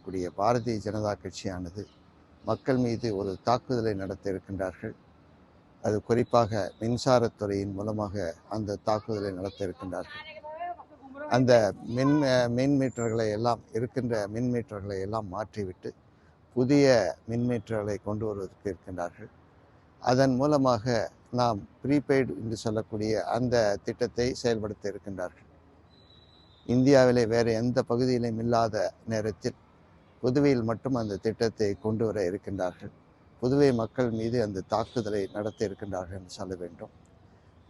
இருக்கக்கூடிய பாரதிய ஜனதா கட்சியானது மக்கள் மீது ஒரு தாக்குதலை நடத்த இருக்கின்றார்கள். அது குறிப்பாக மின்சாரத்துறையின் மூலமாக அந்த தாக்குதலை நடத்த இருக்கின்றார்கள். அந்த மின் மீட்டர்களை எல்லாம் இருக்கின்ற மின் மீட்டர்களை எல்லாம் மாற்றிவிட்டு புதிய மின் மீட்டர்களை கொண்டு வருவதற்கு இருக்கின்றார்கள். அதன் மூலமாக நாம் ப்ரீபெய்டு என்று சொல்லக்கூடிய அந்த திட்டத்தை செயல்படுத்த இருக்கின்றார்கள். இந்தியாவிலே வேறு எந்த பகுதியிலும் இல்லாத நேரத்தில் புதுவையில் மட்டும் அந்த திட்டத்தை கொண்டு வர இருக்கின்றார்கள். புதுவை மக்கள் மீது அந்த தாக்குதலை நடத்த இருக்கின்றார்கள் என்று சொல்ல வேண்டும்.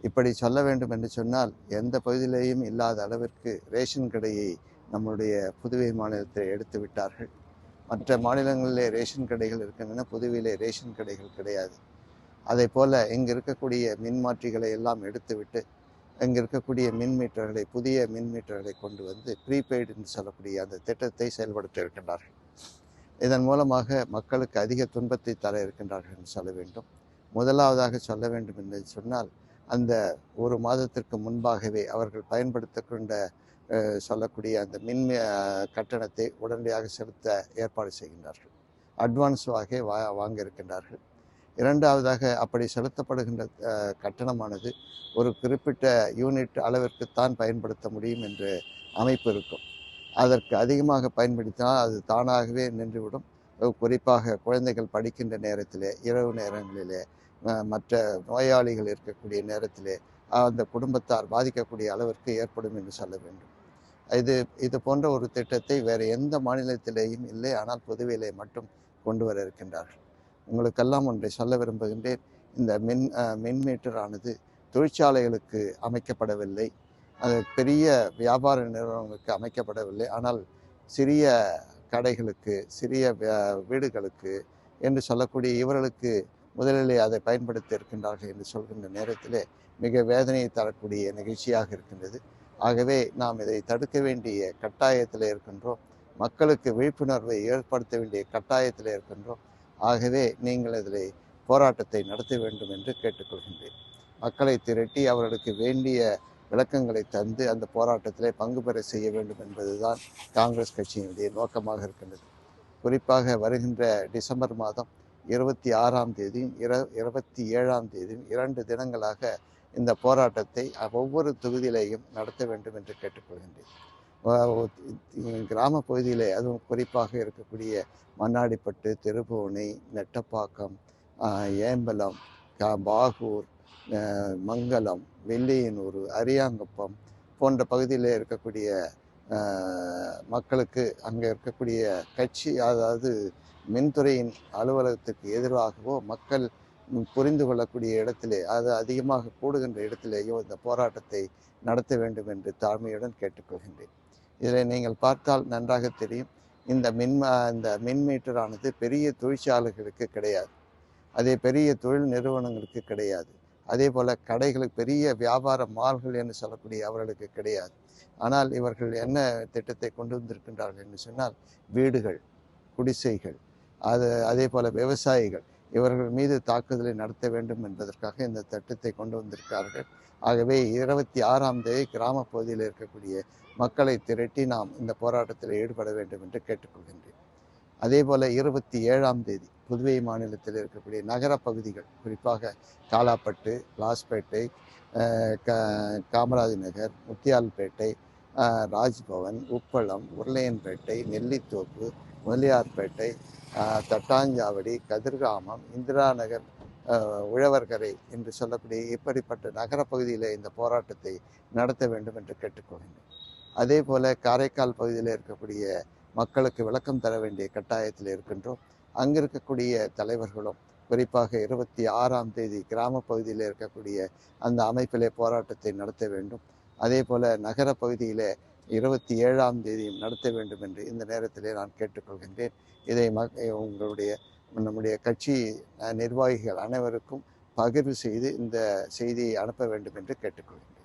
இப்படி சொல்ல வேண்டும் என்று சொன்னால் எந்த பகுதியிலேயும் இல்லாத அளவிற்கு ரேஷன் கடையை நம்முடைய புதுவை மாநிலத்தில் எடுத்து விட்டார்கள். மற்ற மாநிலங்களிலே ரேஷன் கடைகள் இருக்கின்றன, புதுவையிலே ரேஷன் கடைகள் கிடையாது. அதை போல இங்கு இருக்கக்கூடிய மின்மாற்றிகளை எல்லாம் எடுத்துவிட்டு இங்கு இருக்கக்கூடிய மின் மீட்டர்களை புதிய மின் மீட்டர்களை கொண்டு வந்து ப்ரீபெய்டு என்று சொல்லக்கூடிய அந்த திட்டத்தை செயல்படுத்த இருக்கின்றார்கள். இதன் மூலமாக மக்களுக்கு அதிக துன்பத்தை தர இருக்கின்றார்கள் என்று சொல்ல வேண்டும். முதலாவதாக சொல்ல வேண்டும் என்று சொன்னால் அந்த ஒரு மாதத்திற்கு முன்பாகவே அவர்கள் பயன்படுத்த கொண்ட சொல்லக்கூடிய அந்த மின் கட்டணத்தை உடனடியாக செலுத்த ஏற்பாடு செய்கின்றார்கள். அட்வான்ஸாக வாங்க இருக்கின்றார்கள். இரண்டாவதாக அப்படி செலுத்தப்படுகின்ற கட்டணமானது ஒரு குறிப்பிட்ட யூனிட் அளவிற்குத்தான் பயன்படுத்த முடியும் என்று அமைப்பு இருக்கும். அதற்கு அதிகமாக பயன்படுத்தினால் அது தானாகவே நின்றுவிடும். குறிப்பாக குழந்தைகள் படிக்கின்ற நேரத்திலே, இரவு நேரங்களிலே, மற்ற நோயாளிகள் இருக்கக்கூடிய நேரத்திலே அந்த குடும்பத்தார் பாதிக்கக்கூடிய அளவிற்கு ஏற்படும் என்று சொல்ல வேண்டும். இது போன்ற ஒரு திட்டத்தை வேறு எந்த மாநிலத்திலேயும் இல்லை, ஆனால் புதுவையிலே மட்டும் கொண்டு வர இருக்கின்றார்கள். உங்களுக்கெல்லாம் ஒன்றை சொல்ல விரும்புகின்றேன். இந்த மின் மீட்டரானது தொழிற்சாலைகளுக்கு அமைக்கப்படவில்லை, அது பெரிய வியாபார நிறுவனங்களுக்கு அமைக்கப்படவில்லை. ஆனால் சிறிய கடைகளுக்கு, சிறிய வீடுகளுக்கு என்று சொல்லக்கூடிய இவர்களுக்கு முதலிலே அதை பயன்படுத்தி இருக்கின்றார்கள் என்று சொல்கின்ற நேரத்திலே மிக வேதனையை தரக்கூடிய நிகழ்ச்சியாக இருக்கின்றது. ஆகவே நாம் இதை தடுக்க வேண்டிய கட்டாயத்தில் இருக்கின்றோம். மக்களுக்கு விழிப்புணர்வை ஏற்படுத்த வேண்டிய கட்டாயத்தில் இருக்கின்றோம். ஆகவே நீங்கள் இதில் போராட்டத்தை நடத்த வேண்டும் என்று கேட்டுக்கொள்கின்றேன். மக்களை திரட்டி அவர்களுக்கு வேண்டிய விளக்கங்களை தந்து அந்த போராட்டத்திலே பங்கு பெற செய்ய வேண்டும் என்பதுதான் காங்கிரஸ் கட்சியினுடைய நோக்கமாக இருக்கின்றது. குறிப்பாக வருகின்ற டிசம்பர் மாதம் 26ஆம் தேதியும் 27ஆம் தேதியும் 2 தினங்களாக இந்த போராட்டத்தை ஒவ்வொரு தொகுதியிலேயும் நடத்த வேண்டும் என்று கேட்டுக்கொள்கின்றேன். கிராம பகுதியிலே அதுவும் குறிப்பாக இருக்கக்கூடிய மண்ணாடிப்பட்டு, திருபுவனை, நெட்டப்பாக்கம், ஏம்பலம், பாகூர், மங்கலம், வெள்ளியனூர், அரியாங்குப்பம் போன்ற பகுதியில் இருக்கக்கூடிய மக்களுக்கு அங்கே இருக்கக்கூடிய கட்சி, அதாவது மின்துறையின் அலுவலகத்துக்கு எதிராகவோ மக்கள் புரிந்து கொள்ளக்கூடிய இடத்திலே, அது அதிகமாக கூடுகின்ற இடத்திலேயோ இந்த போராட்டத்தை நடத்த வேண்டும் என்று தாழ்மையுடன் கேட்டுக்கொள்கின்றேன். இதில் நீங்கள் பார்த்தால் நன்றாக தெரியும், இந்த மின் மீட்டரானது பெரிய தொழிற்சாலைகளுக்கு கிடையாது, அதே பெரிய தொழில் நிறுவனங்களுக்கு கிடையாது, அதே போல் கடைகளுக்கு, பெரிய வியாபார மால்கள் என்று சொல்லக்கூடிய அவர்களுக்கு கிடையாது. ஆனால் இவர்கள் என்ன திட்டத்தை கொண்டு வந்திருக்கின்றார்கள் என்று சொன்னால், வீடுகள், குடிசைகள், அதே போல் விவசாயிகள், இவர்கள் மீது தாக்குதலை நடத்த வேண்டும் என்பதற்காக இந்த திட்டத்தை கொண்டு வந்திருக்கிறார்கள். ஆகவே 26ஆம் தேதி கிராம பகுதியில் இருக்கக்கூடிய மக்களை திரட்டி நாம் இந்த போராட்டத்தில் ஈடுபட வேண்டும் என்று கேட்டுக்கொள்கின்றேன். அதே போல் 27ஆம் தேதி புதுவை மாநிலத்தில் இருக்கக்கூடிய நகர பகுதிகள், குறிப்பாக காலாப்பட்டு, லாஸ்பேட்டை, காமராஜ் நகர், முத்தியால்பேட்டை, ராஜ்பவன், உப்பளம், உருளையன்பேட்டை, நெல்லித்தோப்பு, முதலியார்பேட்டை, தட்டாஞ்சாவடி, கதிர்காமம், இந்திரா நகர், உழவர்கரை என்று சொல்லக்கூடிய இப்படிப்பட்ட நகர பகுதியில் இந்த போராட்டத்தை நடத்த வேண்டும் என்று கேட்டுக்கொள்கின்றேன். அதே போல் காரைக்கால் பகுதியில் இருக்கக்கூடிய மக்களுக்கு விளக்கம் தர வேண்டிய கட்டாயத்தில் இருக்கின்றோம். அங்கு இருக்கக்கூடிய தலைவர்களும் குறிப்பாக 26ஆம் தேதி கிராம பகுதியில் இருக்கக்கூடிய அந்த அமைப்பிலே போராட்டத்தை நடத்த வேண்டும். அதே போல் நகர பகுதியில் 27ஆம் தேதியும் நடத்த வேண்டும் என்று இந்த நேரத்திலே நான் கேட்டுக்கொள்கின்றேன். இதை நம்முடைய கட்சி நிர்வாகிகள் அனைவருக்கும் பகிர்வு செய்து இந்த செய்தியை அனுப்ப வேண்டும் என்று கேட்டுக்கொள்கின்றேன்.